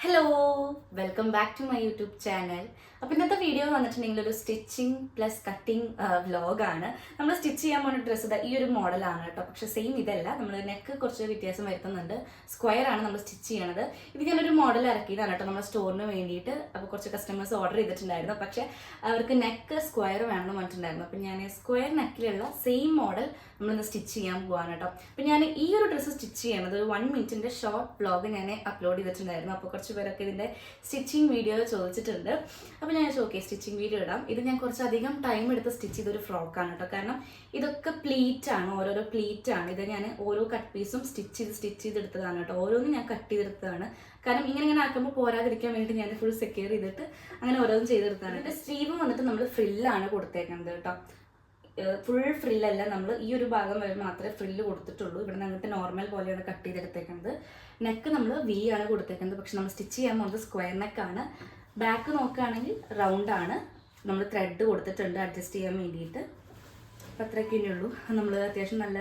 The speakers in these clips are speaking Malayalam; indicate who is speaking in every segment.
Speaker 1: Hello welcome back to my YouTube channel. അപ്പോൾ ഇന്നത്തെ വീഡിയോ വന്നിട്ടുണ്ടെങ്കിൽ ഒരു സ്റ്റിച്ചിങ് പ്ലസ് കട്ടിങ് വ്ലോഗാണ്. നമ്മൾ സ്റ്റിച്ച് ചെയ്യാൻ പോകുന്ന ഡ്രസ്സ് ഈ ഒരു മോഡലാണ് കേട്ടോ. പക്ഷേ സെയിം ഇതല്ല, നമ്മൾ നെക്ക് കുറച്ച് വ്യത്യാസം വരുത്തുന്നുണ്ട്. സ്ക്വയർ ആണ് നമ്മൾ സ്റ്റിച്ച് ചെയ്യണത്. ഇത് ഞാനൊരു മോഡൽ ഇറക്കിയതാണ് കേട്ടോ നമ്മുടെ സ്റ്റോറിന് വേണ്ടിയിട്ട്. അപ്പോൾ കുറച്ച് കസ്റ്റമേഴ്സ് ഓർഡർ ചെയ്തിട്ടുണ്ടായിരുന്നു. പക്ഷേ അവർക്ക് നെക്ക് സ്ക്വയർ വേണമെന്ന് പറഞ്ഞിട്ടുണ്ടായിരുന്നു. അപ്പോൾ ഞാൻ സ്ക്വയർ നെക്കിലുള്ള സെയിം മോഡൽ നമ്മളിന്ന് സ്റ്റിച്ച് ചെയ്യാൻ പോവാണ് കേട്ടോ. അപ്പോൾ ഞാൻ ഈ ഒരു ഡ്രസ്സ് സ്റ്റിച്ച് ചെയ്യണത് ഒരു 1 മിനിറ്റിൻ്റെ ഷോർട്ട് വ്ലോഗ് ഞാൻ അപ്ലോഡ് ചെയ്തിട്ടുണ്ടായിരുന്നു. അപ്പോൾ കുറച്ച് പേരൊക്കെ ഇതിൻ്റെ സ്റ്റിച്ചിങ് വീഡിയോ ചോദിച്ചിട്ടുണ്ട്. അപ്പോൾ ഞാൻ ഓക്കെ സ്റ്റിച്ചിങ് വീഡിയോ ഇടാം. ഇത് ഞാൻ കുറച്ചധികം ടൈം എടുത്ത് സ്റ്റിച്ച് ചെയ്തൊരു ഫ്രോക്കാണ് കേട്ടോ. കാരണം ഇതൊക്കെ പ്ലീറ്റ് ആണ്, ഓരോരോ പ്ലീറ്റ് ആണ്. ഇത് ഞാൻ ഓരോ കട്ട് പീസും സ്റ്റിച്ച് ചെയ്തെടുത്തതാണ് കേട്ടോ. ഓരോന്നും ഞാൻ കട്ട് ചെയ്തെടുത്തതാണ്. കാരണം ഇങ്ങനെ ആക്കുമ്പോൾ പോരാതിരിക്കാൻ വേണ്ടിയിട്ട് ഞാൻ ഫുൾ സെക്യൂർ ചെയ്തിട്ട് അങ്ങനെ ഓരോന്നും ചെയ്തെടുത്താണ്. ഇതിൻ്റെ സ്ലീവ് വന്നിട്ട് നമ്മൾ ഫ്രില്ലാണ് കൊടുത്തേക്കുന്നത് കേട്ടോ. ഫുൾ ഫ്രില്ലല്ല, നമ്മൾ ഈ ഒരു ഭാഗം വരെ മാത്രമേ ഫ്രില്ല് കൊടുത്തിട്ടുള്ളൂ. ഇവിടെ നിന്ന് അങ്ങനത്തെ നോർമൽ പോലെയാണ് കട്ട് ചെയ്തെടുത്തേക്കുന്നത്. നെക്ക് നമ്മൾ വി ആണ് കൊടുത്തേക്കുന്നത്. പക്ഷെ നമ്മൾ സ്റ്റിച്ച് ചെയ്യാൻ പോകുന്നത് സ്ക്വയർ നെക്കാണ്. ബാക്ക് നോക്കുകയാണെങ്കിൽ റൗണ്ട് ആണ്. നമ്മൾ ത്രെഡ് കൊടുത്തിട്ടുണ്ട് അഡ്ജസ്റ്റ് ചെയ്യാൻ വേണ്ടിയിട്ട്. അപ്പം അത്രയൊക്കെ ഉള്ളൂ. നമ്മൾ അത്യാവശ്യം നല്ല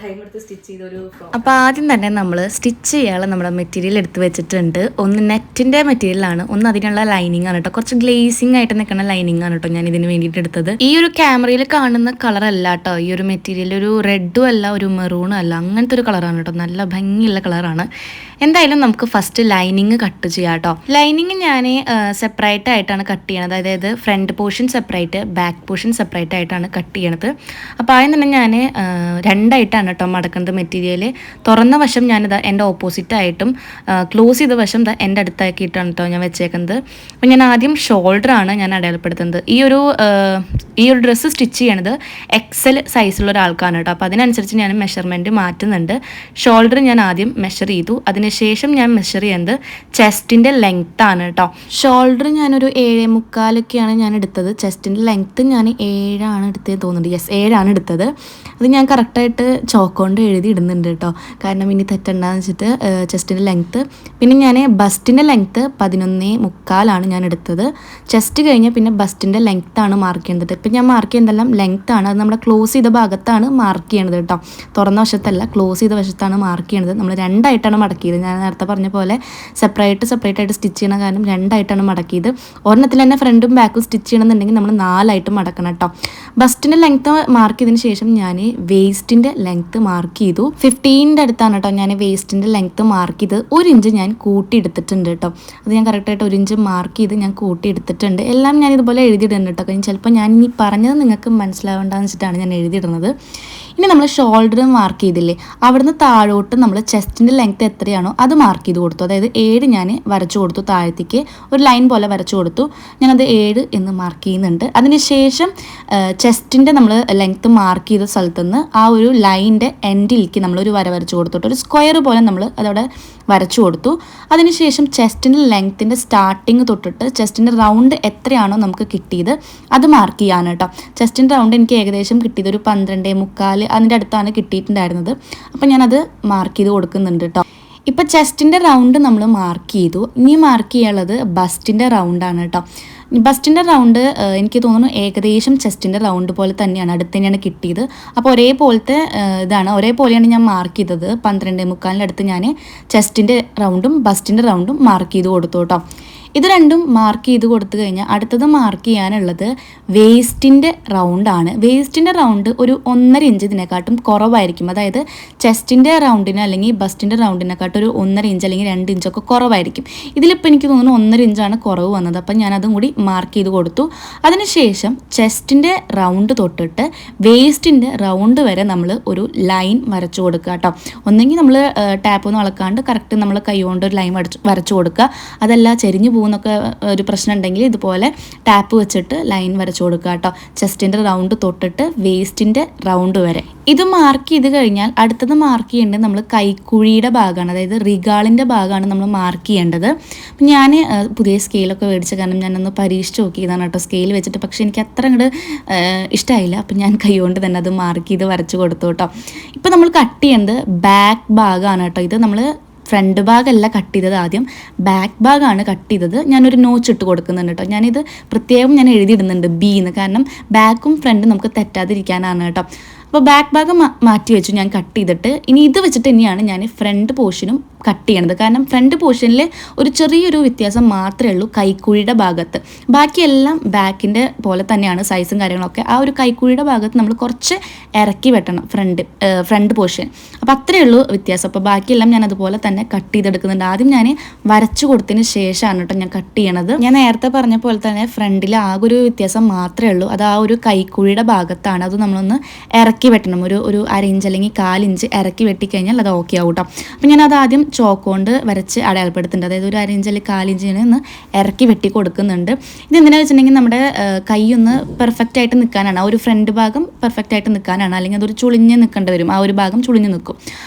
Speaker 1: ടൈം എടുത്ത് സ്റ്റിച്ച് ചെയ്തൊരു ഫ്രോക്ക്.
Speaker 2: അപ്പോൾ ആദ്യം തന്നെ നമ്മൾ സ്റ്റിച്ച് ചെയ്യാനുള്ള നമ്മുടെ മെറ്റീരിയൽ എടുത്ത് വെച്ചിട്ടുണ്ട്. ഒന്ന് നെറ്റിൻ്റെ മെറ്റീരിയലാണ്, ഒന്ന് അതിനുള്ള ലൈനിങ് ആണ് കേട്ടോ. കുറച്ച് ഗ്ലേസിങ് ആയിട്ട് നിൽക്കുന്ന ലൈനിങ് ആണ് കേട്ടോ ഞാൻ ഇതിന് വേണ്ടിയിട്ട് എടുത്തത്. ഈ ഒരു ക്യാമറയിൽ കാണുന്ന കളറല്ല കേട്ടോ ഈ ഒരു മെറ്റീരിയൽ. ഒരു റെഡും അല്ല, ഒരു മെറൂണും അല്ല, അങ്ങനത്തെ ഒരു കളറാണ് കേട്ടോ. നല്ല ഭംഗിയുള്ള കളറാണ്. എന്തായാലും നമുക്ക് ഫസ്റ്റ് ലൈനിങ് കട്ട് ചെയ്യാം കേട്ടോ. ലൈനിങ് ഞാൻ സെപ്പറേറ്റ് ആയിട്ടാണ് കട്ട് ചെയ്യണത്. അതായത് front portion separate, back portion separate ആയിട്ടാണ് കട്ട് ചെയ്യണത്. അപ്പോൾ ആദ്യം തന്നെ ഞാൻ രണ്ടായിട്ടാണ് കേട്ടോ മടക്കുന്നത് മെറ്റീരിയൽ. തുറന്ന വശം ഞാനിത് എൻ്റെ ഓപ്പോസിറ്റായിട്ടും ക്ലോസ് ചെയ്ത വശം എൻ്റെ അടുത്താക്കിയിട്ടാണ് കേട്ടോ ഞാൻ വെച്ചേക്കുന്നത്. അപ്പോൾ ഞാൻ ആദ്യം ഷോൾഡറാണ് ഞാൻ അടയാളപ്പെടുത്തുന്നത്. ഈ ഒരു ഡ്രസ്സ് സ്റ്റിച്ച് ചെയ്യണത് എക്സൽ സൈസുള്ള ഒരാൾക്കാണ് കേട്ടോ. അപ്പോൾ അതിനനുസരിച്ച് ഞാൻ മെഷർമെൻറ്റ് മാറ്റുന്നുണ്ട്. ഷോൾഡർ ഞാൻ ആദ്യം മെഷർ ചെയ്തു. അതിനുശേഷം ഞാൻ മെഷർ ചെയ്യുന്നത് ചെസ്റ്റിൻ്റെ ലെങ്ത് ആണ് കേട്ടോ. ഷോൾഡർ ഞാനൊരു 7.25 ഞാൻ എടുത്തത്. ചെസ്റ്റിൻ്റെ ലെങ്ത്ത് ഞാൻ 7 ആണ് എടുത്തത് തോന്നുന്നുണ്ട്. യെസ്, 7 ആണ് എടുത്തത്. അത് ഞാൻ കറക്റ്റായിട്ട് ചോക്കൊണ്ട് എഴുതി ഇടുന്നുണ്ട് കേട്ടോ. കാരണം ഇനി തെറ്റണ്ടെന്ന് വെച്ചിട്ട് ചെസ്റ്റിൻ്റെ ലെങ്ത്ത്. പിന്നെ ഞാൻ ബസ്റ്റിൻ്റെ ലെങ്ത്ത് 11.25 ഞാൻ എടുത്തത്. ചെസ്റ്റ് കഴിഞ്ഞ് പിന്നെ ബസ്റ്റിൻ്റെ ലെങ്ത്താണ് മാർക്ക് ചെയ്യുന്നത്. ഇപ്പം ഞാൻ മാർക്ക് ചെയ്യുന്നതെല്ലാം ലെങ്ത്താണ്. അത് നമ്മുടെ ക്ലോസ് ചെയ്ത ഭാഗത്താണ് മാർക്ക് ചെയ്യണത് കേട്ടോ. തുറന്ന വശത്തല്ല, ക്ലോസ് ചെയ്ത വശത്താണ് മാർക്ക് ചെയ്യണത്. നമ്മൾ രണ്ടായിട്ടാണ് മടക്കിയത്. ഞാൻ നേരത്തെ പറഞ്ഞ പോലെ സെപ്പറേറ്റ് ആയിട്ട് സ്റ്റിച്ച് ചെയ്യണ കാരണം രണ്ടായിട്ടാണ് മടക്കിയത്. ഒരെണ്ണത്തിൽ തന്നെ ഫ്രണ്ടും ബാക്കും സ്റ്റിച്ച് ചെയ്യണമെന്നുണ്ടെങ്കിൽ നമ്മൾ 4 ആയിട്ട് മടക്കണം കേട്ടോ. ബസ്റ്റിൻ്റെ ലെങ്ത്ത് മാർക്ക് ചെയ്തതിന് ശേഷം ഞാൻ വേസ്റ്റിൻ്റെ ലെങ്ത്ത് മാർക്ക് ചെയ്തു. 15 അടുത്താണ് കേട്ടോ ഞാൻ വേസ്റ്റിൻ്റെ ലെങ്ത്ത് മാർക്ക് ചെയ്ത് 1 ഇഞ്ച് ഞാൻ കൂട്ടിയെടുത്തിട്ടുണ്ട് കേട്ടോ. അത് ഞാൻ കറക്റ്റായിട്ട് 1 ഇഞ്ച് മാർക്ക് ചെയ്ത് ഞാൻ കൂട്ടിയെടുത്തിട്ടുണ്ട്. എല്ലാം ഞാൻ ഇതുപോലെ എഴുതിയിടുന്നുണ്ട് കേട്ടോ. കാരണം ചിലപ്പോൾ ഞാൻ ഇനി പറഞ്ഞത് നിങ്ങൾക്ക് മനസ്സിലാവേണ്ടെന്ന് വെച്ചിട്ടാണ് ഞാൻ എഴുതിയിടുന്നത്. ഇനി നമ്മൾ ഷോൾഡർ മാർക്ക് ചെയ്തില്ലേ, അവിടുന്ന് താഴോട്ട് നമ്മൾ ചെസ്റ്റിൻ്റെ ലെങ്ത്ത് എത്രയാണോ അത് മാർക്ക് ചെയ്ത് കൊടുത്തു. അതായത് 7 ഞാൻ വരച്ചു കൊടുത്തു. താഴത്തേക്ക് ഒരു ലൈൻ പോലെ വരച്ചു കൊടുത്തു. ഞാനത് 7 എന്ന് മാർക്ക് ചെയ്യുന്നുണ്ട്. അതിനുശേഷം ചെസ്റ്റിൻ്റെ നമ്മൾ ലെങ്ത്ത് മാർക്ക് ചെയ്ത സ്ഥലത്തുനിന്ന് ആ ഒരു ലൈൻ്റെ എൻഡിലേക്ക് നമ്മളൊരു വര വരച്ചു കൊടുത്തിട്ട് ഒരു സ്ക്വയർ പോലെ നമ്മൾ അതവിടെ വരച്ചു കൊടുത്തു. അതിനുശേഷം ചെസ്റ്റിൻ്റെ ലെങ്ത്തിൻ്റെ സ്റ്റാർട്ടിങ് തൊട്ടിട്ട് ചെസ്റ്റിൻ്റെ റൗണ്ട് എത്രയാണോ നമുക്ക് കിട്ടിയത് അത് മാർക്ക് ചെയ്യാൻ കേട്ടോ. ചെസ്റ്റിൻ്റെ റൗണ്ട് എനിക്ക് ഏകദേശം കിട്ടിയത് ഒരു 12.25 അതിൻ്റെ അടുത്താണ് കിട്ടിയിട്ടുണ്ടായിരുന്നത്. അപ്പം ഞാനത് മാർക്ക് ചെയ്ത് കൊടുക്കുന്നുണ്ട് കേട്ടോ. ഇപ്പം ചെസ്റ്റിൻ്റെ റൗണ്ട് നമ്മൾ മാർക്ക് ചെയ്തു. ഇനി മാർക്ക് ചെയ്യാനുള്ളത് ബസ്റ്റിൻ്റെ റൗണ്ടാണ് കേട്ടോ. ബസ്റ്റിൻ്റെ റൗണ്ട് എനിക്ക് തോന്നുന്നു ഏകദേശം ചെസ്റ്റിൻ്റെ റൗണ്ട് പോലെ തന്നെയാണ്, അടുത്ത് തന്നെയാണ് കിട്ടിയത്. അപ്പോൾ ഒരേപോലെയാണ് ഞാൻ മാർക്ക് ചെയ്തത്. 12.25 അടുത്ത് ഞാൻ ചെസ്റ്റിൻ്റെ റൗണ്ടും ബസ്റ്റിൻ്റെ റൗണ്ടും മാർക്ക് ചെയ്ത് കൊടുത്തു കേട്ടോ. ഇത് രണ്ടും മാർക്ക് ചെയ്ത് കൊടുത്തു കഴിഞ്ഞാൽ അടുത്തത് മാർക്ക് ചെയ്യാനുള്ളത് വേസ്റ്റിൻ്റെ റൗണ്ടാണ്. വേസ്റ്റിൻ്റെ റൗണ്ട് ഒരു 1.5 ഇഞ്ച് ഇതിനെക്കാട്ടും കുറവായിരിക്കും. അതായത് ചെസ്റ്റിൻ്റെ റൗണ്ടിന് അല്ലെങ്കിൽ ബസ്റ്റിൻ്റെ റൗണ്ടിനെക്കാട്ടും ഒരു 1.5 ഇഞ്ച് അല്ലെങ്കിൽ 2 ഇഞ്ചൊക്കെ കുറവായിരിക്കും. ഇതിലിപ്പോൾ എനിക്ക് തോന്നുന്നു 1.5 ഇഞ്ചാണ് കുറവ് വന്നത്. അപ്പം ഞാനതും കൂടി മാർക്ക് ചെയ്ത് കൊടുത്തു. അതിനുശേഷം ചെസ്റ്റിൻ്റെ റൗണ്ട് തൊട്ടിട്ട് വേസ്റ്റിൻ്റെ റൗണ്ട് വരെ നമ്മൾ ഒരു ലൈൻ വരച്ചു കൊടുക്കുക കേട്ടോ. ഒന്നെങ്കിൽ നമ്മൾ ടാപ്പൊന്നും അളക്കാണ്ട് കറക്റ്റ് നമ്മൾ കൈ കൊണ്ട് ഒരു ലൈൻ വരച്ചു കൊടുക്കുക. അതല്ല ചെരിഞ്ഞു പോകുന്നൊക്കെ ഒരു പ്രശ്നം ഉണ്ടെങ്കിൽ ഇതുപോലെ ടാപ്പ് വെച്ചിട്ട് ലൈൻ വരച്ചു കൊടുക്കുക കേട്ടോ. ചെസ്റ്റിൻ്റെ റൗണ്ട് തൊട്ടിട്ട് വേസ്റ്റിൻ്റെ റൗണ്ട് വരെ. ഇത് മാർക്ക് ചെയ്ത് കഴിഞ്ഞാൽ അടുത്തത് മാർക്ക് ചെയ്യേണ്ടത് നമ്മൾ കൈക്കുഴിയുടെ ഭാഗമാണ്. അതായത് റിഗാളിൻ്റെ ഭാഗമാണ് നമ്മൾ മാർക്ക് ചെയ്യേണ്ടത്. അപ്പം ഞാൻ പുതിയ സ്കെയിലൊക്കെ മേടിച്ച കാരണം ഞാനൊന്ന് പരീക്ഷിച്ച് നോക്കിയതാണ് കേട്ടോ സ്കെയിൽ വെച്ചിട്ട്. പക്ഷേ എനിക്ക് അത്ര അങ്ങോട്ട് ഇഷ്ടമായില്ല. അപ്പം ഞാൻ കൈ കൊണ്ട് തന്നെ അത് മാർക്ക് ചെയ്ത് വരച്ച് കൊടുത്തു കേട്ടോ. ഇപ്പം നമ്മൾ കട്ട് ചെയ്യുന്നത് ബാക്ക് ഭാഗമാണ് കേട്ടോ. ഇത് നമ്മൾ ഫ്രണ്ട് ഭാഗമല്ല കട്ട് ചെയ്തത്, ആദ്യം ബാക്ക് ഭാഗമാണ് കട്ട് ചെയ്തത്. ഞാനൊരു നോച്ച് ഇട്ട് കൊടുക്കുന്നുണ്ട് കേട്ടോ. ഞാനിത് പ്രത്യേകം ഞാൻ എഴുതിയിടുന്നുണ്ട് ബി എന്ന്. കാരണം ബാക്കും ഫ്രണ്ടും നമുക്ക് തെറ്റാതിരിക്കാനാണ് കേട്ടോ. അപ്പോൾ ബാക്ക് ഭാഗം മാറ്റി വെച്ചു ഞാൻ കട്ട് ചെയ്തിട്ട്. ഇനി ഇത് വെച്ചിട്ട് തന്നെയാണ് ഞാൻ ഫ്രണ്ട് പോർഷനും കട്ട് ചെയ്യണത്. കാരണം ഫ്രണ്ട് പോർഷനിൽ ഒരു ചെറിയൊരു വ്യത്യാസം മാത്രമേ ഉള്ളൂ കൈക്കുഴിയുടെ ഭാഗത്ത്. ബാക്കിയെല്ലാം ബാക്കിൻ്റെ പോലെ തന്നെയാണ് സൈസും കാര്യങ്ങളൊക്കെ. ആ ഒരു കൈക്കുഴിയുടെ ഭാഗത്ത് നമ്മൾ കുറച്ച് ഇറക്കി വെട്ടണം ഫ്രണ്ട് പോർഷൻ. അപ്പോൾ അത്രയേ ഉള്ളൂ വ്യത്യാസം. അപ്പോൾ ബാക്കിയെല്ലാം ഞാൻ അതുപോലെ തന്നെ കട്ട് ചെയ്തെടുക്കുന്നുണ്ട്. ആദ്യം ഞാൻ വരച്ചു കൊടുത്തതിന് ശേഷമാണ് കേട്ടോ ഞാൻ കട്ട് ചെയ്യണത്. ഞാൻ നേരത്തെ പറഞ്ഞ പോലെ തന്നെ ഫ്രണ്ടിൽ ആകെ ഒരു വ്യത്യാസം മാത്രമേ ഉള്ളൂ. അത് ആ ഒരു കൈക്കുഴിയുടെ ഭാഗത്താണ്. അത് നമ്മളൊന്ന് ഇറക്കി വെട്ടണം. ഒരു 1/2 ഇഞ്ച് അല്ലെങ്കിൽ 1/4 ഇഞ്ച് ഇറക്കി വെട്ടിക്കഴിഞ്ഞാൽ അത് ഓക്കെ ആവും കേട്ടോ. അപ്പോൾ ഞാനത് ആദ്യം ചോക്ക് കൊണ്ട് വരച്ച് അടയാളപ്പെടുത്തുന്നുണ്ട്. അതായത് ഒരു 1/2 ഇഞ്ച് അല്ലെങ്കിൽ 1/4 ഇഞ്ചിന് ഒന്ന് ഇറക്കി വെട്ടി കൊടുക്കുന്നുണ്ട്. ഇതെന്തിനാണെന്ന് വെച്ചിട്ടുണ്ടെങ്കിൽ നമ്മുടെ കൈ ഒന്ന് പെർഫെക്റ്റ് ആയിട്ട് നിൽക്കാനാണ്. ആ ഒരു ഫ്രണ്ട് ഭാഗം പെർഫെക്റ്റ് ആയിട്ട് നിൽക്കാനാണ്. അല്ലെങ്കിൽ അതൊരു ചുളിഞ്ഞ് നിൽക്കേണ്ടി വരും. ആ ഒരു ഭാഗം ചുളിഞ്ഞ് നിൽക്കും.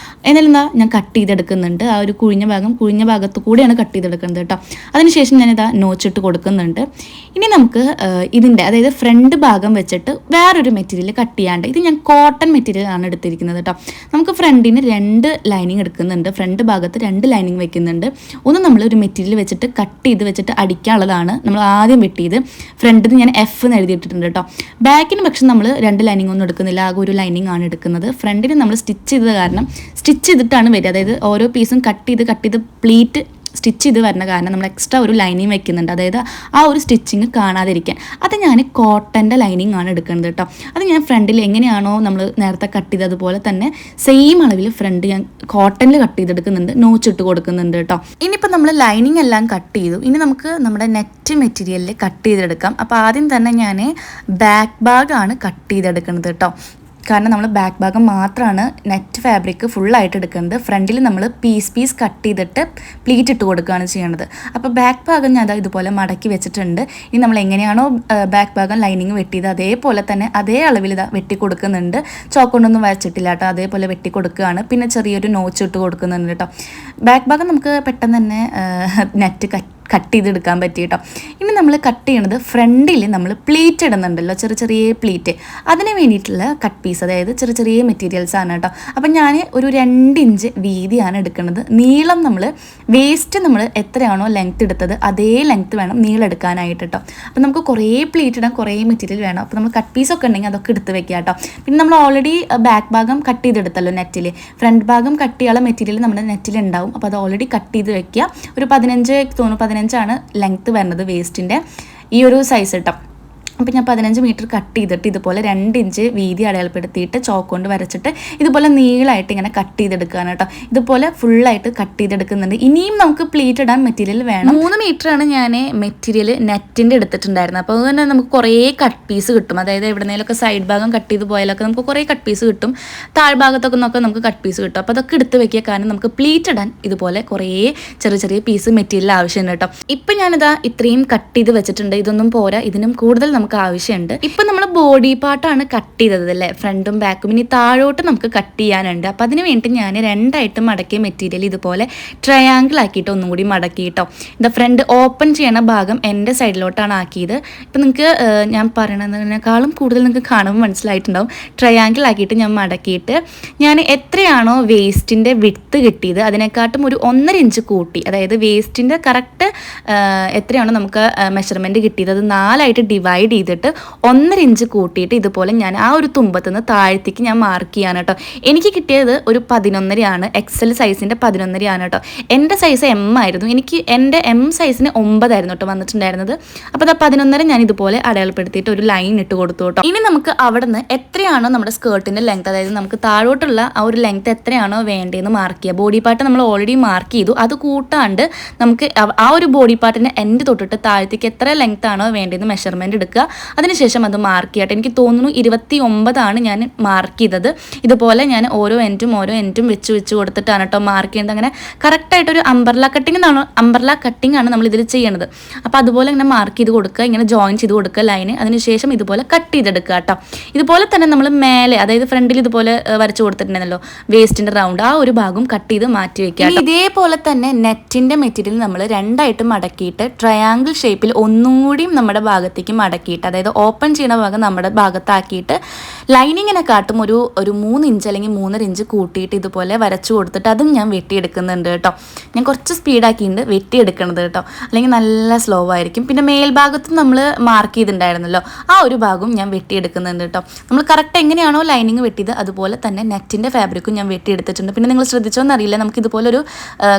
Speaker 2: എന്നാലെന്താ ഞാൻ കട്ട് ചെയ്തെടുക്കുന്നുണ്ട്. ആ ഒരു കുഴിഞ്ഞ ഭാഗത്ത് കൂടെയാണ് കട്ട് ചെയ്തെടുക്കുന്നത് കേട്ടോ. അതിനുശേഷം ഞാനിതാ നോച്ചിട്ട് കൊടുക്കുന്നുണ്ട്. ഇനി നമുക്ക് ഇതിൻ്റെ അതായത് ഫ്രണ്ട് ഭാഗം വെച്ചിട്ട് വേറൊരു മെറ്റീരിയൽ കട്ട് ചെയ്യാണ്ട്. ഇത് ഞാൻ കോട്ടൺ മെറ്റീരിയലാണ് എടുത്തിരിക്കുന്നത് കേട്ടോ. നമുക്ക് ഫ്രണ്ടിന് 2 ലൈനിങ് എടുക്കുന്നുണ്ട്. ഫ്രണ്ട് ഭാഗത്ത് 2 ലൈനിങ് വെക്കുന്നുണ്ട്. ഒന്ന് നമ്മൾ ഒരു മെറ്റീരിയൽ വെച്ചിട്ട് കട്ട് ചെയ്ത് വെച്ചിട്ട് അടിക്കാനുള്ളതാണ് നമ്മൾ ആദ്യം വെട്ടിയത്. ഫ്രണ്ടിന് ഞാൻ F എന്ന് എഴുതിയിട്ടുണ്ട് കേട്ടോ. ബാക്കിന് പക്ഷെ നമ്മൾ 2 ലൈനിങ് ഒന്നും എടുക്കുന്നില്ല. ആകെ ഒരു ലൈനിങ് ആണ് എടുക്കുന്നത്. ഫ്രണ്ടിന് നമ്മൾ സ്റ്റിച്ച് ചെയ്തത് കാരണം സ്റ്റിച്ച് ചെയ്തിട്ടാണ് വരിക. അതായത് ഓരോ പീസും കട്ട് ചെയ്ത് പ്ലീറ്റ് സ്റ്റിച്ച് ചെയ്ത് വരുന്ന കാരണം നമ്മൾ എക്സ്ട്രാ ഒരു ലൈനിങ് വെക്കുന്നുണ്ട്. അതായത് ആ ഒരു സ്റ്റിച്ചിങ് കാണാതിരിക്കാൻ. അത് ഞാൻ കോട്ടൻ്റെ ലൈനിങ് ആണ് എടുക്കുന്നത് കേട്ടോ. അത് ഞാൻ ഫ്രണ്ടിൽ എങ്ങനെയാണോ നമ്മൾ നേരത്തെ കട്ട് ചെയ്തത് അതുപോലെ തന്നെ സെയിം അളവിൽ ഫ്രണ്ട് ഞാൻ കോട്ടണിൽ കട്ട് ചെയ്തെടുക്കുന്നുണ്ട്. നോച്ചിട്ട് കൊടുക്കുന്നുണ്ട് കേട്ടോ. ഇനിയിപ്പോൾ നമ്മൾ ലൈനിങ് എല്ലാം കട്ട് ചെയ്തു. ഇനി നമുക്ക് നമ്മുടെ നെറ്റ് മെറ്റീരിയലിൽ കട്ട് ചെയ്തെടുക്കാം. അപ്പോൾ ആദ്യം തന്നെ ഞാൻ ബാക്ക് ഭാഗമാണ് കട്ട് ചെയ്തെടുക്കുന്നത് കേട്ടോ. കാരണം നമ്മൾ ബാക്ക് ഭാഗം മാത്രമാണ് നെറ്റ് ഫാബ്രിക് ഫുള്ളായിട്ട് എടുക്കുന്നത്. ഫ്രണ്ടിൽ നമ്മൾ പീസ് കട്ട് ചെയ്തിട്ട് പ്ലീറ്റ് ഇട്ട് കൊടുക്കുകയാണ് ചെയ്യണത്. അപ്പോൾ ബാക്ക് ഭാഗം ഞാൻ ഇതുപോലെ മടക്കി വെച്ചിട്ടുണ്ട്. ഇനി നമ്മൾ എങ്ങനെയാണോ ബാക്ക് ഭാഗം ലൈനിങ് വെട്ടിയത് അതേപോലെ തന്നെ അതേ അളവിൽ വെട്ടി കൊടുക്കുന്നുണ്ട്. ചോക്കൊണ്ടൊന്നും വരച്ചിട്ടില്ല കേട്ടോ. അതേപോലെ വെട്ടി കൊടുക്കുകയാണ്. പിന്നെ ചെറിയൊരു നോച്ച് ഇട്ട് കൊടുക്കുന്നുണ്ട് കേട്ടോ. ബാക്ക് ഭാഗം നമുക്ക് പെട്ടെന്ന് തന്നെ നെറ്റ് കട്ട് ചെയ്തെടുക്കാൻ പറ്റി കേട്ടോ. ഇനി നമ്മൾ കട്ട് ചെയ്യണത് ഫ്രണ്ടിൽ നമ്മൾ പ്ലീറ്റ് ഇടുന്നുണ്ടല്ലോ, ചെറിയ പ്ലീറ്റ്. അതിന് വേണ്ടിയിട്ടുള്ള കട്ട് പീസ്, അതായത് ചെറിയ മെറ്റീരിയൽസ് ആണ് കേട്ടോ. അപ്പം ഞാൻ ഒരു 2 ഇഞ്ച് വീതിയാണ് എടുക്കുന്നത്. നീളം നമ്മൾ വേസ്റ്റ് നമ്മൾ എത്രയാണോ ലെങ്ത്ത് എടുത്തത് അതേ ലെങ്ത്ത് വേണം നീളം എടുക്കാനായിട്ട് കേട്ടോ. അപ്പം നമുക്ക് കുറേ പ്ലീറ്റ് ഇടാൻ കുറേ മെറ്റീരിയൽ വേണം. അപ്പോൾ നമ്മൾ കട്ട് പീസൊക്കെ ഉണ്ടെങ്കിൽ അതൊക്കെ എടുത്ത് വെക്കുക കേട്ടോ. പിന്നെ നമ്മൾ ഓൾറെഡി ബാക്ക് ഭാഗം കട്ട് ചെയ്തെടുത്തല്ലോ നെറ്റിൽ. ഫ്രണ്ട് ഭാഗം കട്ട് ചെയ്യാനുള്ള മെറ്റീരിയൽ നമ്മുടെ നെറ്റിൽ ഉണ്ടാവും. അപ്പോൾ അത് ഓൾറെഡി കട്ട് ചെയ്ത് വെക്കുക. ഒരു 15 ആണ് ലെങ്ത്ത് വരുന്നത് വേസ്റ്റിൻ്റെ ഈ ഒരു സൈസ് കേട്ടോ. അപ്പോൾ ഞാൻ 15 മീറ്റർ കട്ട് ചെയ്തിട്ട് ഇതുപോലെ 2 ഇഞ്ച് വീതി അടയാളപ്പെടുത്തിയിട്ട് ചോക്ക് കൊണ്ട് വരച്ചിട്ട് ഇതുപോലെ നീളമായിട്ട് ഇങ്ങനെ കട്ട് ചെയ്തെടുക്കുകയാണ് കേട്ടോ. ഇതുപോലെ ഫുള്ളായിട്ട് കട്ട് ചെയ്തെടുക്കുന്നുണ്ട്. ഇനിയും നമുക്ക് പ്ലീറ്റ് ഇടാൻ മെറ്റീരിയൽ വേണം. 3 മീറ്ററാണ് ഞാൻ മെറ്റീരിയൽ നെറ്റിൻ്റെ എടുത്തിട്ടുണ്ടായിരുന്നത്. അപ്പോൾ അതുതന്നെ നമുക്ക് കുറേ കട്ട് പീസ് കിട്ടും. അതായത് എവിടെയെങ്കിലുമൊക്കെ സൈഡ് ഭാഗം കട്ട് ചെയ്ത് പോയാലൊക്കെ നമുക്ക് കുറേ കട്ട് പീസ് കിട്ടും. താഴ്ഭാഗത്തൊക്കെ നോക്കാൻ നമുക്ക് കട്ട് പീസ് കിട്ടും. അപ്പോൾ അതൊക്കെ എടുത്ത് വെക്കുക. കാരണം നമുക്ക് പ്ലീറ്റ് ഇടാൻ ഇതുപോലെ കുറേ ചെറിയ പീസ് മെറ്റീരിയൽ ആവശ്യമുണ്ട് കേട്ടോ. ഇപ്പം ഞാനിതാ ഇത്രയും കട്ട് ചെയ്ത് വെച്ചിട്ടുണ്ട്. ഇതൊന്നും പോരാ, ഇതിനും കൂടുതൽ നമുക്ക് ആവശ്യമുണ്ട്. ഇപ്പം നമ്മൾ ബോഡി പാർട്ടാണ് കട്ട് ചെയ്തത് അല്ലേ, ഫ്രണ്ടും ബാക്കും. ഇനി താഴോട്ട് നമുക്ക് കട്ട് ചെയ്യാനുണ്ട്. അപ്പം അതിന് വേണ്ടി ഞാൻ 2 മടക്കിയ മെറ്റീരിയൽ ഇതുപോലെ ട്രയാങ്കിൾ ആക്കിയിട്ട് ഒന്നും കൂടി മടക്കിയിട്ടോ. ഇത് ഫ്രണ്ട് ഓപ്പൺ ചെയ്യണ ഭാഗം എൻ്റെ സൈഡിലോട്ടാണ് ആക്കിയത്. ഇപ്പം നിങ്ങൾക്ക് ഞാൻ പറയണതിനേക്കാളും കൂടുതൽ നിങ്ങൾക്ക് കാണുമ്പോൾ മനസ്സിലായിട്ടുണ്ടാവും. ട്രയാങ്കിൾ ആക്കിയിട്ട് ഞാൻ മടക്കിയിട്ട് ഞാൻ എത്രയാണോ വേസ്റ്റിൻ്റെ വിഡ്ത്ത് കിട്ടിയത് അതിനെക്കാട്ടും ഒരു 1.5 ഇഞ്ച് കൂട്ടി. അതായത് വേസ്റ്റിൻ്റെ കറക്റ്റ് എത്രയാണോ നമുക്ക് മെഷർമെൻറ്റ് കിട്ടിയത് അത് 4 ഡിവൈഡ് ചെയ്തിട്ട് 1.5 ഇഞ്ച് കൂട്ടിയിട്ട് ഇതുപോലെ ഞാൻ ആ ഒരു തുമ്പത്തുനിന്ന് താഴത്തേക്ക് ഞാൻ മാർക്ക് ചെയ്യാണ് കേട്ടോ. എനിക്ക് കിട്ടിയത് ഒരു 11 എക്സൽ സൈസിൻ്റെ 11 കേട്ടോ. എൻ്റെ സൈസ് M ആയിരുന്നു. എൻ്റെ M സൈസിന് 9 ആയിരുന്നു കേട്ടോ വന്നിട്ടുണ്ടായിരുന്നത്. അപ്പോൾ അത് 11 ഞാൻ ഇതുപോലെ അടയാളപ്പെടുത്തിയിട്ട് ഒരു ലൈൻ ഇട്ട് കൊടുത്തു കേട്ടോ. ഇനി നമുക്ക് അവിടെ നിന്ന് എത്രയാണോ നമ്മുടെ സ്കേർട്ടിൻ്റെ ലെങ്ത്, അതായത് നമുക്ക് താഴോട്ടുള്ള ആ ഒരു ലെങ്ത് എത്രയാണോ വേണ്ടതെന്ന് മാർക്ക് ചെയ്യുക. ബോഡി പാർട്ട് നമ്മൾ ഓൾറെഡി മാർക്ക് ചെയ്തു. അത് കൂട്ടാണ്ട് നമുക്ക് ആ ഒരു ബോഡി പാർട്ടിൻ്റെ എൻഡ് തൊട്ടിട്ട് താഴത്തേക്ക് എത്ര ലെങ്ത് ആണോ വേണ്ടതെന്ന് മെഷർമെൻറ്റ് എടുക്കുക. അതിനുശേഷം അത് മാർക്ക് ചെയ്യട്ടെ. എനിക്ക് തോന്നുന്നു 29 ഞാൻ മാർക്ക് ചെയ്തത്. ഇതുപോലെ ഞാൻ ഓരോ എൻറ്റും വെച്ച് കൊടുത്തിട്ടാണ് കേട്ടോ മാർക്ക് ചെയ്യുന്നത്. അങ്ങനെ കറക്റ്റായിട്ടൊരു അംബർല കട്ടിംഗ് ആണ് നമ്മൾ ഇതിൽ ചെയ്യണത്. അപ്പോൾ അതുപോലെ ഇങ്ങനെ മാർക്ക് ചെയ്ത് കൊടുക്കുക, ഇങ്ങനെ ജോയിൻ ചെയ്ത് കൊടുക്കുക ലൈന്. അതിനുശേഷം ഇതുപോലെ കട്ട് ചെയ്തെടുക്കുക കേട്ടോ. ഇതുപോലെ തന്നെ നമ്മൾ മേലെ, അതായത് ഫ്രണ്ടിൽ ഇതുപോലെ വരച്ച് കൊടുത്തിട്ടുണ്ടല്ലോ വേസ്റ്റിൻ്റെ റൗണ്ട്, ആ ഒരു ഭാഗം കട്ട് ചെയ്ത് മാറ്റി വെക്കുക. ഇതേപോലെ തന്നെ നെറ്റിൻ്റെ മെറ്റീരിയൽ നമ്മൾ 2 മടക്കിയിട്ട് ട്രയാങ്കിൾ ഷേപ്പിൽ ഒന്നും കൂടിയും നമ്മുടെ ഭാഗത്തേക്ക് മടക്കിയിട്ട്, അതായത് ഓപ്പൺ ചെയ്യുന്ന ഭാഗം നമ്മുടെ ഭാഗത്താക്കിയിട്ട് ലൈനിങ്ങിനെക്കാട്ടും ഒരു 3 ഇഞ്ച് അല്ലെങ്കിൽ 3.5 ഇഞ്ച് കൂട്ടിയിട്ട് ഇതുപോലെ വരച്ചു കൊടുത്തിട്ട് അതും ഞാൻ വെട്ടിയെടുക്കുന്നുണ്ട് കേട്ടോ. ഞാൻ കുറച്ച് സ്പീഡാക്കിയിട്ട് വെട്ടിയെടുക്കണത് കേട്ടോ, അല്ലെങ്കിൽ നല്ല സ്ലോ ആയിരിക്കും. പിന്നെ മേൽഭാഗത്ത് നമ്മൾ മാർക്ക് ചെയ്തിട്ടുണ്ടായിരുന്നല്ലോ, ആ ഒരു ഭാഗവും ഞാൻ വെട്ടിയെടുക്കുന്നുണ്ട് കേട്ടോ. നമ്മൾ കറക്റ്റ് എങ്ങനെയാണോ ലൈനിങ് വെട്ടിയത് അതുപോലെ തന്നെ നെറ്റിൻ്റെ ഫാബ്രിക്കും ഞാൻ വെട്ടിയെടുത്തിട്ടുണ്ട്. പിന്നെ നിങ്ങൾ ശ്രദ്ധിച്ചോന്നറിയില്ല, നമുക്ക് ഇതുപോലൊരു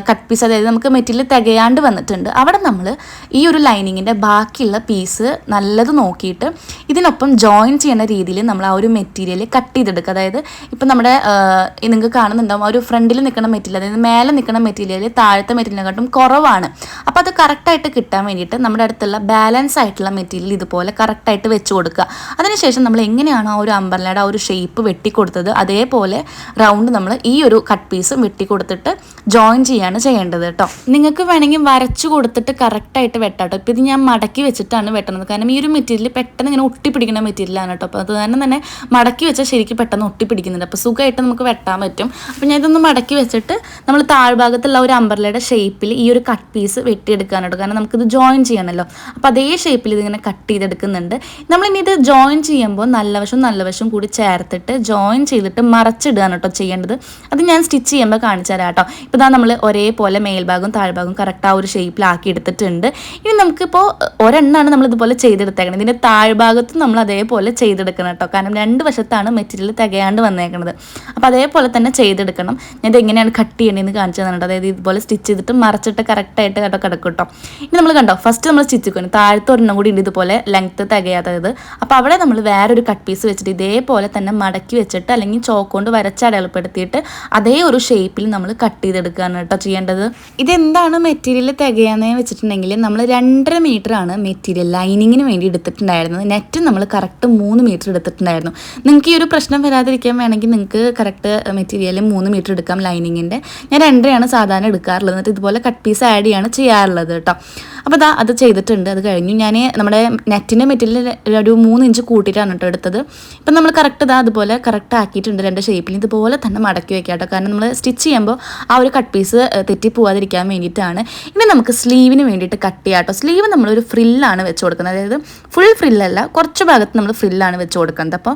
Speaker 2: കട്ട് പീസ്, അതായത് നമുക്ക് മെറ്റീരിയൽ തികയാണ്ട് വന്നിട്ടുണ്ട്. അവിടെ നമ്മൾ ഈ ഒരു ലൈനിങ്ങിൻ്റെ ബാക്കിയുള്ള പീസ് നല്ലത് നോക്കിയിട്ട് ഇതിനൊപ്പം ജോയിൻ ചെയ്യുന്ന രീതിയിൽ നമ്മൾ ആ ഒരു മെറ്റീരിയൽ കട്ട് ചെയ്തെടുക്കുക. അതായത് ഇപ്പം നമ്മുടെ നിങ്ങൾക്ക് കാണുന്നുണ്ടാവും ആ ഒരു ഫ്രണ്ടിൽ നിൽക്കുന്ന മെറ്റീരിയൽ, അതായത് മേലെ നിൽക്കുന്ന മെറ്റീരിയൽ താഴത്തെ മെറ്റീരിയലിനെക്കാട്ടും കുറവാണ്. അപ്പോൾ അത് കറക്റ്റായിട്ട് കിട്ടാൻ വേണ്ടിയിട്ട് നമ്മുടെ അടുത്തുള്ള ബാലൻസ് ആയിട്ടുള്ള മെറ്റീരിയൽ ഇതുപോലെ കറക്റ്റായിട്ട് വെച്ച് കൊടുക്കുക. അതിനുശേഷം നമ്മൾ എങ്ങനെയാണോ ആ ഒരു അമ്പർലയുടെ ആ ഒരു ഷേപ്പ് വെട്ടിക്കൊടുത്തത് അതേപോലെ റൗണ്ട് നമ്മൾ ഈ ഒരു കട്ട് പീസും വെട്ടിക്കൊടുത്തിട്ട് ജോയിൻ ചെയ്യാണ് ചെയ്യേണ്ടത് കേട്ടോ. നിങ്ങൾക്ക് വേണമെങ്കിൽ വരച്ചു കൊടുത്തിട്ട് കറക്റ്റായിട്ട് വെട്ടാട്ടോ. ഇപ്പോൾ ഇത് ഞാൻ മടക്കി വെച്ചിട്ടാണ് വെട്ടുന്നത്, കാരണം ഈ ഒരു മെറ്റീരിയൽ പെട്ടെന്ന് ഇങ്ങനെ ഒട്ടിപ്പിടിക്കുന്ന മെറ്റീരിയലാണ് കേട്ടോ. അപ്പോൾ അത് തന്നെ മടക്കി വെച്ചാൽ ശരിക്കും പെട്ടെന്ന് ഒട്ടിപ്പിടിക്കുന്നുണ്ട്. അപ്പോൾ സുഖമായിട്ട് നമുക്ക് വെട്ടാൻ പറ്റും. അപ്പോൾ ഞാൻ ഇതൊന്ന് മടക്കി വെച്ചിട്ട് നമ്മൾ താഴ്ഭാഗത്തുള്ള ഒരു അമ്പർലയുടെ ഷേപ്പിൽ ഈ ഒരു കട്ട് പീസ് വെട്ടിയെടുക്കാനായിട്ട്, കാരണം നമുക്കിത് ജോയിൻ ചെയ്യണമല്ലോ. അപ്പോൾ അതേ ഷേപ്പിൽ ഇതിങ്ങനെ കട്ട് ചെയ്തെടുക്കുന്നുണ്ട്. നമ്മളിനി ഇത് ജോയിൻ ചെയ്യുമ്പോൾ നല്ല വശം കൂടി ചേർത്തിട്ട് ജോയിൻ ചെയ്തിട്ട് മറച്ചിടുകയാണ് കേട്ടോ ചെയ്യേണ്ടത്. അത് ഞാൻ സ്റ്റിച്ച് ചെയ്യുമ്പോൾ കാണിച്ചു തരാം കേട്ടോ. ഇപ്പോൾ ഇതാ നമ്മൾ ഒരേപോലെ മേൽഭാഗവും താഴ്ഭാഗവും കറക്റ്റ് ആ ഒരു ഷേപ്പിലാക്കി എടുത്തിട്ടുണ്ട്. ഇനി നമുക്കിപ്പോൾ ഒരെണ്ണമാണ് നമ്മളിതുപോലെ ചെയ്തെടുത്തേക്കണം. ഇതിൻ്റെ താഴ്ഭാഗത്തും നമ്മൾ അതേപോലെ ചെയ്തെടുക്കണം കേട്ടോ, കാരണം രണ്ട് വശത്താണ് മെറ്റീരിയൽ തികയാണ്ട് വന്നേക്കുന്നത്. അപ്പോൾ അതേപോലെ തന്നെ ചെയ്തെടുക്കണം. ഞാൻ ഇത് എങ്ങനെയാണ് കട്ട് ചെയ്യേണ്ടതെന്ന് കാണിച്ചു തന്നിട്ടുണ്ട്. അതായത് ഇതുപോലെ സ്റ്റിച്ച് ചെയ്തിട്ട് മറച്ചിട്ട് കറക്റ്റായിട്ട് കേട്ടോ കിടക്കും കേട്ടോ. ഇനി നമ്മൾ കണ്ടോ, ഫസ്റ്റ് നമ്മൾ സ്റ്റിച്ച് ചെയ്യണം, താഴത്തെ ഒരെണ്ണം കൂടി ഉണ്ട് ഇതുപോലെ ലെങ്ത്ത് തികയാത്തത്. അപ്പോൾ അവിടെ നമ്മൾ വേറൊരു കട്ട് പീസ് വെച്ചിട്ട് ഇതേപോലെ തന്നെ മടക്കി വെച്ചിട്ട് അല്ലെങ്കിൽ ചോക്ക് കൊണ്ട് വരച്ച് അടയാളപ്പെടുത്തിയിട്ട് അതേ ഒരു ഷേപ്പിൽ നമ്മൾ കട്ട് ചെയ്തെടുക്കുകയാണ് കേട്ടോ ചെയ്യേണ്ടത്. ഇതെന്താണ് മെറ്റീരിയൽ തികയാന്ന് വെച്ചിട്ടുണ്ടെങ്കിൽ നമ്മൾ 2.5 മീറ്ററാണ് മെറ്റീരിയൽ ലൈനിങ്ങിന് വേണ്ടി എടുത്തിട്ടുണ്ടായിരുന്നത്. നെറ്റ് നമ്മൾ കറക്റ്റ് 3 മീറ്റർ എടുത്തിട്ടുണ്ടായിരുന്നു. നിങ്ങൾക്ക് ഈ ഒരു പ്രശ്നം വരാതിരിക്കാൻ വേണമെങ്കിൽ നിങ്ങൾക്ക് കറക്റ്റ് മെറ്റീരിയൽ 3 മീറ്റർ എടുക്കാം ലൈനിങ്ങിൻ്റെ. ഞാൻ 2.5 സാധാരണ എടുക്കാറുള്ളത്. എന്നിട്ട് ഇതുപോലെ കട്ട് പീസ് ആഡ് ചെയ്യാണ് ചെയ്യാറുള്ളത് കേട്ടോ. അപ്പോൾ അത് ചെയ്തിട്ടുണ്ട്. അത് കഴിഞ്ഞു ഞാൻ നമ്മുടെ നെറ്റിൻ്റെ മെറ്റീരിയൽ ഒരു 3 ഇഞ്ച് കൂട്ടിയിട്ടാണ് കേട്ടോ എടുത്തത്. ഇപ്പം നമ്മൾ കറക്റ്റ് അതുപോലെ കറക്റ്റ് ആക്കിയിട്ടുണ്ട് 2 ഷേപ്പിൽ. ഇതുപോലെ തന്നെ മടക്കി വെക്കാം കേട്ടോ, കാരണം നമ്മൾ സ്റ്റിച്ച് ചെയ്യുമ്പോൾ ആ ഒരു കട്ട് പീസ് തെറ്റി പോകാതിരിക്കാൻ വേണ്ടിയിട്ടാണ്. ഇനി നമുക്ക് സ്ലീവിന് വേണ്ടിയിട്ട് കട്ട് ചെയ്യാം കേട്ടോ. സ്ലീവ് നമ്മളൊരു ഫ്രില്ലാണ് വെച്ച് കൊടുക്കുന്നത്, അതായത് ഫുൾ ഫ്രില്ലല്ല, കുറച്ച് ഭാഗത്ത് നമ്മൾ ഫ്രില്ലാണ് വെച്ച് കൊടുക്കുന്നത്. അപ്പോൾ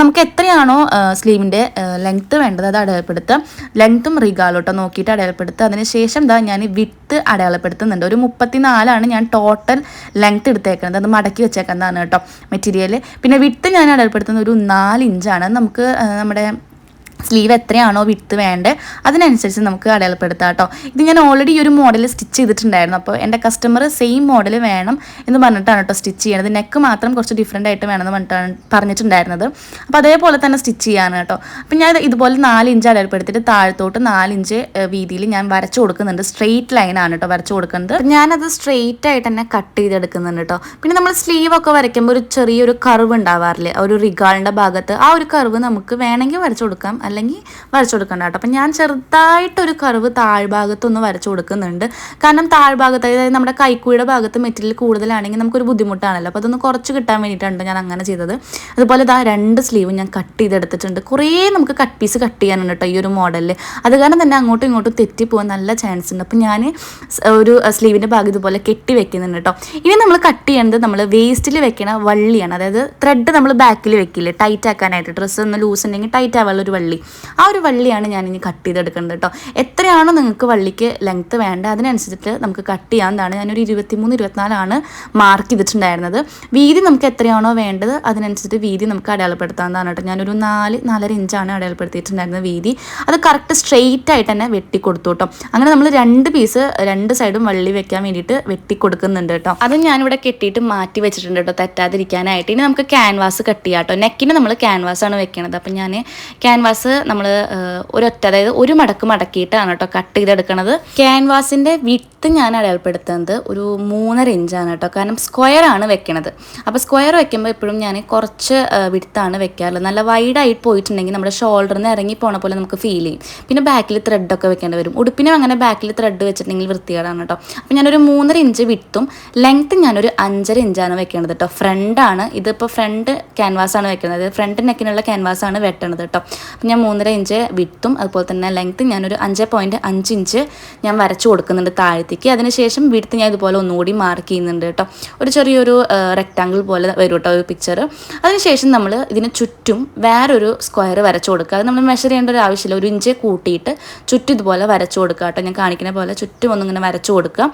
Speaker 2: നമുക്ക് എത്രയാണോ സ്ലീവിൻ്റെ ലെങ്ത്ത് വേണ്ടത് അത് അടയാളപ്പെടുത്തുക. ലെങ്ത്തും റിഗാലോട്ടോ നോക്കിയിട്ട് അടയാളപ്പെടുത്തുക. അതിനുശേഷം ഞാൻ വിഡ്ത്ത് അടയാളപ്പെടുത്തുന്നുണ്ട്. ഒരു 34 ഞാൻ ടോട്ടൽ ലെങ്ത്ത് എടുത്തേക്കുന്നത്. അത് മടക്കി വെച്ചേക്കുന്നതാണ് കേട്ടോ മെറ്റീരിയൽ. പിന്നെ വിഡ്ത്ത് ഞാൻ അടയാളപ്പെടുത്തുന്നത് ഒരു 4 ഇഞ്ചാണ്. നമുക്ക് നമ്മുടെ സ്ലീവ് എത്രയാണോ വിഡ്ത്ത് വേണ്ടത് അതിനനുസരിച്ച് നമുക്ക് അടയാളപ്പെടുത്താം കേട്ടോ. ഇത് ഞാൻ ഓൾറെഡി ഈ ഒരു മോഡൽ സ്റ്റിച്ച് ചെയ്തിട്ടുണ്ടായിരുന്നു. അപ്പോൾ എൻ്റെ കസ്റ്റമർ സെയിം മോഡൽ വേണം എന്ന് പറഞ്ഞിട്ടാണ് കേട്ടോ സ്റ്റിച്ച് ചെയ്യണത്. നെക്ക് മാത്രം കുറച്ച് ഡിഫറെൻ്റ് ആയിട്ട് വേണമെന്ന് പറഞ്ഞിട്ടുണ്ടായിരുന്നത്. അപ്പോൾ അതേപോലെ തന്നെ സ്റ്റിച്ച് ചെയ്യാണ് കേട്ടോ. അപ്പോൾ ഞാൻ ഇതുപോലെ 4 ഇഞ്ച് അടയാളപ്പെടുത്തിയിട്ട് താഴത്തോട്ട് 4 ഇഞ്ച് വീതിയിൽ ഞാൻ വരച്ചു കൊടുക്കുന്നുണ്ട്. സ്ട്രെയിറ്റ് ലൈനാണ് കേട്ടോ വരച്ചു കൊടുക്കുന്നത്. ഞാനത് സ്ട്രെയിറ്റ് ആയിട്ട് തന്നെ കട്ട് ചെയ്തെടുക്കുന്നുണ്ട് കേട്ടോ. പിന്നെ നമ്മൾ സ്ലീവ് ഒക്കെ വരയ്ക്കുമ്പോൾ ഒരു ചെറിയൊരു കർവ് ഉണ്ടാവാറില്ലേ, ഒരു റിഗാളിൻ്റെ ഭാഗത്ത്, ആ ഒരു കർവ് നമുക്ക് വേണമെങ്കിൽ വരച്ചു കൊടുക്കാം, അല്ലെങ്കിൽ വരച്ചു കൊടുക്കണ്ട കേട്ടോ. അപ്പം ഞാൻ ചെറുതായിട്ടൊരു കർവ് താഴ്ഭാഗത്തൊന്ന് വരച്ചു കൊടുക്കുന്നുണ്ട്. കാരണം താഴ്ഭാഗത്ത്, അതായത് നമ്മുടെ കൈക്കുഴിയുടെ ഭാഗത്ത് മെറ്റീരിയൽ കൂടുതലാണെങ്കിൽ നമുക്കൊരു ബുദ്ധിമുട്ടാണല്ലോ. അപ്പോൾ അതൊന്ന് കുറച്ച് കിട്ടാൻ വേണ്ടിയിട്ടാണ് ഞാൻ അങ്ങനെ ചെയ്തത്. അതുപോലെ 2 സ്ലീവും ഞാൻ കട്ട് ചെയ്തെടുത്തിട്ടുണ്ട്. കുറേ നമുക്ക് കട്ട് പീസ് കട്ട് ചെയ്യാനുണ്ട് കേട്ടോ ഈ ഒരു മോഡലിൽ. അത് കാരണം തന്നെ അങ്ങോട്ടും ഇങ്ങോട്ടും തെറ്റിപ്പോകാൻ നല്ല ചാൻസ് ഉണ്ട്. അപ്പം ഞാൻ ഒരു സ്ലീവിൻ്റെ ഭാഗം ഇതുപോലെ കെട്ടി വെക്കുന്നുണ്ട് കേട്ടോ. ഇനി നമ്മൾ കട്ട് ചെയ്യേണ്ടത് നമ്മൾ വേസ്റ്റിൽ വെക്കണ വള്ളിയാണ്. അതായത് ത്രെഡ് നമ്മൾ ബാക്കിൽ വെക്കില്ലേ ടൈറ്റ് ആക്കാനായിട്ട്, ഡ്രസ്സ് ഒന്ന് ലൂസ് ഉണ്ടെങ്കിൽ ടൈറ്റ് ആവാനുള്ള ഒരു വള്ളി, ആ ഒരു വള്ളിയാണ് ഞാനിനി കട്ട് ചെയ്തെടുക്കേണ്ടത് കേട്ടോ. എത്രയാണോ നിങ്ങൾക്ക് വള്ളിക്ക് ലെങ്ത്ത് വേണ്ടത് അതിനനുസരിച്ചിട്ട് നമുക്ക് കട്ട് ചെയ്യാവുന്നതാണ്. ഞാനൊരു 23-24 മാർക്ക് ചെയ്തിട്ടുണ്ടായിരുന്നത്. വീതി നമുക്ക് എത്രയാണോ വേണ്ടത് അതിനനുസരിച്ച് വീതി നമുക്ക് അടയാളപ്പെടുത്താവുന്നതാണ് കേട്ടോ. ഞാനൊരു 4-4.5 ഇഞ്ചാണ് അടയാളപ്പെടുത്തിയിട്ടുണ്ടായിരുന്നത് വീതി. അത് കറക്റ്റ് സ്ട്രെയിറ്റ് ആയിട്ട് തന്നെ വെട്ടിക്കൊടുത്തു കേട്ടോ. അങ്ങനെ നമ്മൾ 2 പീസ് 2 സൈഡും വള്ളി വെക്കാൻ വേണ്ടിയിട്ട് വെട്ടിക്കൊടുക്കുന്നുണ്ട് കേട്ടോ. അത് ഞാനിവിടെ കെട്ടിയിട്ട് മാറ്റി വെച്ചിട്ടുണ്ട് കേട്ടോ തെറ്റാതിരിക്കാനായിട്ട്. ഇനി നമുക്ക് ക്യാൻവാസ് കട്ട് ചെയ്യാം കേട്ടോ. നെക്കിന് നമ്മൾ ക്യാൻവാസാണ് വെക്കണത്. അപ്പം ഞാൻ ക്യാൻവാസ് നമ്മൾ അതായത് ഒരു മടക്ക് മടക്കിയിട്ടാണ് കേട്ടോ കട്ട് ചെയ്തെടുക്കണത്. ക്യാൻവാസിൻ്റെ വിഡ്ത്ത് ഞാൻ അടയാളപ്പെടുത്തുന്നത് ഒരു 3.5 ഇഞ്ചാണ് കേട്ടോ. കാരണം സ്ക്വയർ ആണ് വെക്കണത്. അപ്പോൾ സ്ക്വയർ വെക്കുമ്പോൾ എപ്പോഴും ഞാൻ കുറച്ച് വിഡ്ത്താണ് വെക്കാറുള്ളത്. നല്ല വൈഡായിട്ട് പോയിട്ടുണ്ടെങ്കിൽ നമ്മുടെ ഷോൾഡറിൽ നിന്ന് ഇറങ്ങി പോണ പോലെ നമുക്ക് ഫീൽ ചെയ്യും. പിന്നെ ബാക്കിൽ ത്രെഡൊക്കെ വെക്കേണ്ടി വരും. ഉടുപ്പിനും അങ്ങനെ ബാക്കിൽ ത്രെഡ് വെച്ചിട്ടുണ്ടെങ്കിൽ വൃത്തികേടാണ് കേട്ടോ. അപ്പോൾ ഞാനൊരു 3.5 ഇഞ്ച് വിഡ്ത്തും ലെങ്ത്തും ഞാനൊരു 5.5 ഇഞ്ചാണ് വെക്കേണ്ടത് കേട്ടോ. ഫ്രണ്ടാണ് ഇതിപ്പോൾ ഫ്രണ്ട് ക്യാൻവാസാണ് വെക്കുന്നത്. അതായത് ഫ്രണ്ട് നെക്കിനുള്ള ക്യാൻവാസാണ് വെട്ടണത് കേട്ടോ. അപ്പം
Speaker 1: ഞാൻ 3.5 ഇഞ്ച് വിട്ടും അതുപോലെ തന്നെ ലെങ്ത്തും ഞാനൊരു 5.5 ഇഞ്ച് ഞാൻ വരച്ചു കൊടുക്കുന്നുണ്ട് താഴത്തേക്ക്. അതിനുശേഷം വിടുത്ത് ഞാൻ ഇതുപോലെ ഒന്നുകൂടി മാർക്ക് ചെയ്യുന്നുണ്ട് കേട്ടോ. ഒരു ചെറിയൊരു റെക്റ്റാങ്കിൾ പോലെ വരും കേട്ടോ ഒരു പിക്ചർ. അതിനുശേഷം നമ്മൾ ഇതിന് ചുറ്റും വേറൊരു സ്ക്വയർ വരച്ചു കൊടുക്കുക. അത് നമ്മൾ മെഷർ ചെയ്യേണ്ട ഒരു ആവശ്യമില്ല. 1 ഇഞ്ച് കൂട്ടിയിട്ട് ചുറ്റും ഇതുപോലെ വരച്ചു കൊടുക്കുക കേട്ടോ. ഞാൻ കാണിക്കുന്ന പോലെ ചുറ്റും ഒന്നിങ്ങനെ വരച്ചു കൊടുക്കുക.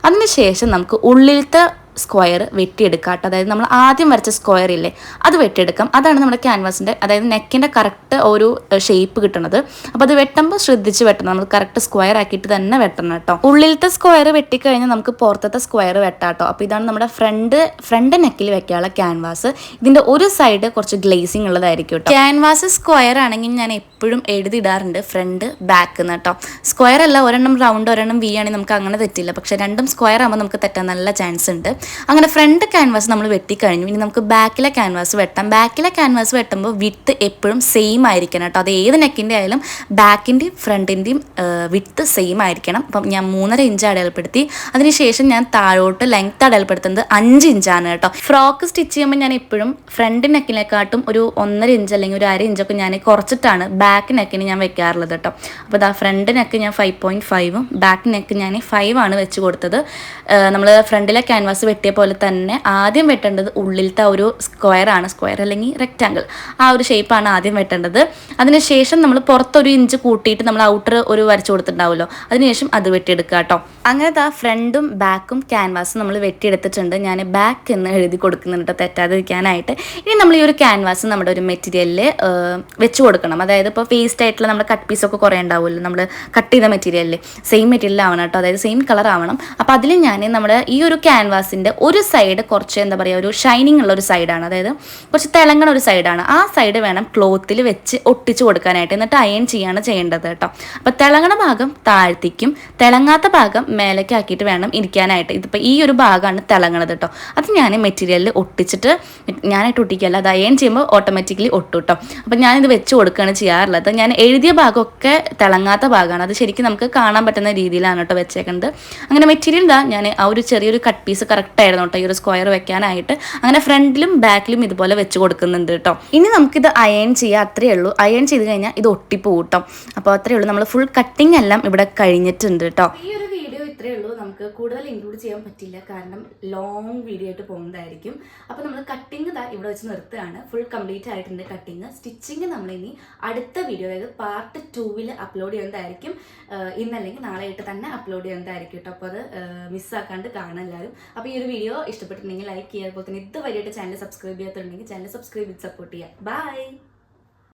Speaker 1: അതിനുശേഷം നമുക്ക് ഉള്ളിലത്തെ സ്ക്വയർ വെട്ടിയെടുക്കാം കേട്ടോ. അതായത് നമ്മൾ ആദ്യം വരച്ച സ്ക്വയർ ഇല്ലേ അത് വെട്ടിയെടുക്കാം. അതാണ് നമ്മുടെ ക്യാൻവാസിൻ്റെ അതായത് നെക്കിൻ്റെ കറക്റ്റ് ഒരു ഷേപ്പ് കിട്ടുന്നത്. അപ്പോൾ അത് വെട്ടുമ്പോൾ ശ്രദ്ധിച്ച് വെട്ടണം. നമ്മൾ കറക്റ്റ് സ്ക്വയർ ആക്കിയിട്ട് തന്നെ വെട്ടണം കേട്ടോ. ഉള്ളിലത്തെ സ്ക്വയർ വെട്ടിക്കഴിഞ്ഞാൽ നമുക്ക് പുറത്തത്തെ സ്ക്വയർ വെട്ടാം കേട്ടോ. അപ്പോൾ ഇതാണ് നമ്മുടെ ഫ്രണ്ട് നെക്കിൽ വെക്കാനുള്ള ക്യാൻവാസ്. ഇതിൻ്റെ ഒരു സൈഡ് കുറച്ച് ഗ്ലേസിങ് ഉള്ളതായിരിക്കും കേട്ടോ. ക്യാൻവാസ് സ്ക്വയർ ആണെങ്കിൽ ഞാൻ എപ്പോഴും എഴുതിയിടാറുണ്ട് ഫ്രണ്ട് ബാക്ക് എന്ന് കേട്ടോ. സ്ക്വയർ അല്ല, ഒരെണ്ണം റൗണ്ട് ഒരെണ്ണം വി ആണെങ്കിൽ നമുക്ക് അങ്ങനെ തെറ്റില്ല. പക്ഷേ രണ്ടും സ്ക്വയർ ആകുമ്പോൾ നമുക്ക് തെറ്റാൻ നല്ല ചാൻസ് ഉണ്ട്. അങ്ങനെ ഫ്രണ്ട് ക്യാൻവാസ് നമ്മൾ വെട്ടിക്കഴിഞ്ഞു. ഇനി നമുക്ക് ബാക്കിലെ ക്യാൻവാസ് വെട്ടാം. ബാക്കിലെ ക്യാൻവാസ് വെട്ടുമ്പോൾ വിത്ത് എപ്പോഴും സെയിം ആയിരിക്കണം കേട്ടോ. അത് ഏത് നെക്കിൻ്റെ ആയാലും ബാക്കിൻ്റെയും ഫ്രണ്ടിൻ്റെയും വിത്ത് സെയിം ആയിരിക്കണം. അപ്പം ഞാൻ 3.5 ഇഞ്ച് അടയാളപ്പെടുത്തി. അതിനുശേഷം ഞാൻ താഴോട്ട് ലെങ്ത്ത് അടയാളപ്പെടുത്തുന്നത് 5 ഇഞ്ചാണ് കേട്ടോ. ഫ്രോക്ക് സ്റ്റിച്ച് ചെയ്യുമ്പോൾ ഞാൻ എപ്പോഴും ഫ്രണ്ട് നെക്കിനെക്കാട്ടും ഒരു 1.5 ഇഞ്ച് അല്ലെങ്കിൽ ഒരു 1/2 ഇഞ്ചൊക്കെ ഞാൻ കുറച്ചിട്ടാണ് ബാക്ക് നെക്കിന് ഞാൻ വെക്കാറുള്ളത് കേട്ടോ. അപ്പോൾ ഇതാ ഫ്രണ്ട് നെക്ക് ഞാൻ 5.5ഉം ബാക്ക് നെക്ക് ഞാൻ 5 ആണ് വെച്ച് കൊടുത്തത്. നമ്മൾ ഫ്രണ്ടിലെ ക്യാൻവാസ് വെട്ടിയ പോലെ തന്നെ ആദ്യം വെട്ടേണ്ടത് ഉള്ളിലത്തെ ഒരു സ്ക്വയർ അല്ലെങ്കിൽ റെക്റ്റാങ്കിൾ, ആ ഒരു ഷേപ്പാണ് ആദ്യം വെട്ടേണ്ടത്. അതിനുശേഷം നമ്മൾ പുറത്തൊരു ഇഞ്ച് കൂട്ടിയിട്ട് നമ്മൾ ഔട്ടർ ഒരു വരച്ചു കൊടുത്തിട്ടുണ്ടാവുമല്ലോ, അതിനുശേഷം അത് വെട്ടിയെടുക്കുക കേട്ടോ. അങ്ങനെ ഫ്രണ്ടും ബാക്കും ക്യാൻവാസും നമ്മൾ വെട്ടിയെടുത്തിട്ടുണ്ട്. ഞാൻ ബാക്ക് എന്ന് എഴുതി കൊടുക്കുന്നുണ്ട് തെറ്റാതിരിക്കാനായിട്ട്. ഇനി നമ്മൾ ഈ ഒരു ക്യാൻവാസ് നമ്മുടെ ഒരു മെറ്റീരിയലിൽ വെച്ച് കൊടുക്കണം. അതായത് ഇപ്പോൾ വേസ്റ്റ് ആയിട്ടുള്ള നമ്മുടെ കട്ട് പീസൊക്കെ കുറേ ഉണ്ടാവുമല്ലോ, നമ്മൾ കട്ട് ചെയ്ത മെറ്റീരിയലിൽ സെയിം മെറ്റീരിയൽ കേട്ടോ, അതായത് സെയിം കളർ ആവണം. അപ്പോൾ അതിൽ ഞാൻ നമ്മുടെ ഈ ഒരു ക്യാൻവാസിൻ്റെ ഒരു സൈഡ് കുറച്ച് എന്താ പറയുക ഒരു ഷൈനിങ് ഉള്ള ഒരു സൈഡാണ്, അതായത് കുറച്ച് തിളങ്ങണ ഒരു സൈഡാണ്. ആ സൈഡ് വേണം ക്ലോത്തിൽ വെച്ച് ഒട്ടിച്ച് കൊടുക്കാനായിട്ട്. എന്നിട്ട് അയൺ ചെയ്യാണ് ചെയ്യേണ്ടത് കേട്ടോ. അപ്പോൾ തിളങ്ങണ ഭാഗം താഴ്ത്തിക്കും തിളങ്ങാത്ത ഭാഗം മേലേക്ക് ആക്കിയിട്ട് വേണം ഇരിക്കാനായിട്ട്. ഇതിപ്പോൾ ഈ ഒരു ഭാഗമാണ് തിളങ്ങണത് കേട്ടോ. അത് ഞാൻ മെറ്റീരിയലിൽ ഒട്ടിച്ചിട്ട് ഞാനായിട്ട് ഒട്ടിക്കുകയല്ല, അത് അയൺ ചെയ്യുമ്പോൾ ഓട്ടോമാറ്റിക്കലി ഒട്ടും കേട്ടോ. അപ്പോൾ ഞാനിത് വെച്ച് കൊടുക്കുകയാണ് ചെയ്യാറുള്ളത്. ഞാൻ എഴുതിയ ഭാഗമൊക്കെ തിളങ്ങാത്ത ഭാഗമാണ്. അത് ശരിക്കും നമുക്ക് കാണാൻ പറ്റുന്ന രീതിയിലാണ് കേട്ടോ വെച്ചേക്കുന്നത്. അങ്ങനെ മെറ്റീരിയൽ ഞാൻ ആ ഒരു ചെറിയൊരു കട്ട് പീസ് കറക്റ്റ് ആയിരുന്നു കേട്ടോ ഈ ഒരു സ്ക്വയർ വെക്കാനായിട്ട്. അങ്ങനെ ഫ്രണ്ടിലും ബാക്കിലും ഇതുപോലെ വെച്ച് കൊടുക്കുന്നുണ്ട് കേട്ടോ. ഇനി നമുക്കിത് അയൺ ചെയ്യാം, അത്രയേ ഉള്ളൂ. അയൺ ചെയ്ത് കഴിഞ്ഞാൽ ഇത് ഒട്ടിപ്പോവും കേട്ടോ. അപ്പോൾ അത്രയേ ഉള്ളൂ. നമ്മൾ ഫുൾ കട്ടിങ് എല്ലാം ഇവിടെ കഴിഞ്ഞിട്ടുണ്ട് കേട്ടോ. ഈ ഒരു വീഡിയോ ഇത്രയേ ഉള്ളൂ. നമുക്ക് കൂടുതൽ ഇൻക്ലൂഡ് ചെയ്യാൻ പറ്റില്ല, കാരണം ലോങ് വീഡിയോ ആയിട്ട് പോകുന്നതായിരിക്കും. അപ്പോൾ നമ്മൾ കട്ടിങ് ഇവിടെ വെച്ച് നിർത്തുകയാണ്. ഫുൾ കംപ്ലീറ്റ് ആയിട്ടുണ്ട് കട്ടിങ്. സ്റ്റിച്ചിങ് നമ്മളിനി അടുത്ത വീഡിയോ, അതായത് പാർട്ട് 2 അപ്ലോഡ് ചെയ്യുന്നതായിരിക്കും. ഇന്നല്ലെങ്കിൽ നാളെ ആയിട്ട് തന്നെ അപ്ലോഡ് ചെയ്യുന്നതായിരിക്കും കേട്ടോ. അപ്പോൾ അത് മിസ്സാക്കാണ്ട് കാണാൻ എല്ലാവരും. അപ്പോൾ ഈ ഒരു വീഡിയോ ഇഷ്ടപ്പെട്ടിട്ടുണ്ടെങ്കിൽ ലൈക്ക് ചെയ്യുക. അതുപോലെ തന്നെ ഇതുവരെയായിട്ട് ചാനൽ സബ്സ്ക്രൈബ് ചെയ്യാത്തുണ്ടെങ്കിൽ ചാനൽ സബ്സ്ക്രൈബ് ചെയ്ത് സപ്പോർട്ട് ചെയ്യുക. ബൈ.